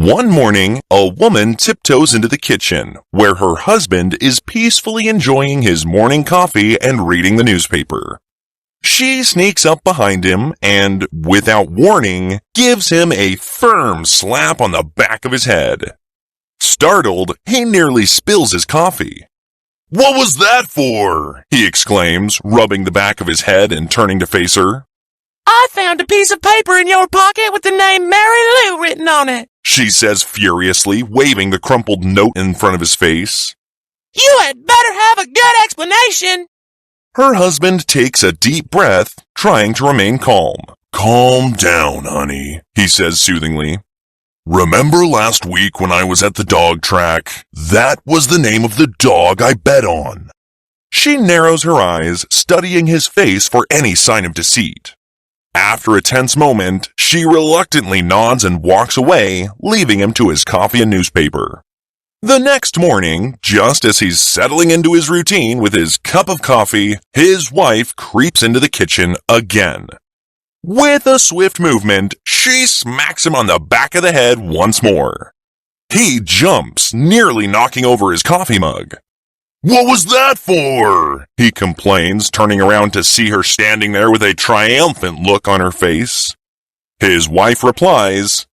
One morning, a woman tiptoes into the kitchen, where her husband is peacefully enjoying his morning coffee and reading the newspaper. She sneaks up behind him and, without warning, gives him a firm slap on the back of his head. Startled, he nearly spills his coffee. "What was that for?" he exclaims, rubbing the back of his head and turning to face her. "I found a piece of paper in your pocket with the name Marylou written on it," she says furiously, waving the crumpled note in front of his face. "You had better have a good explanation." Her husband takes a deep breath, trying to remain calm. "Calm down, honey," he says soothingly. "Remember last week when I was at the dog track? That was the name of the dog I bet on." She narrows her eyes, studying his face for any sign of deceit. After a tense moment, she reluctantly nods and walks away, leaving him to his coffee and newspaper. The next morning, just as he's settling into his routine with his cup of coffee, his wife creeps into the kitchen again. With a swift movement, she smacks him on the back of the head once more. He jumps, nearly knocking over his coffee mug. "What was that for?" he complains, turning around to see her standing there with a triumphant look on her face. His wife replies,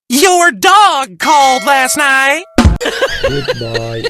"Your dog called last night." Goodbye.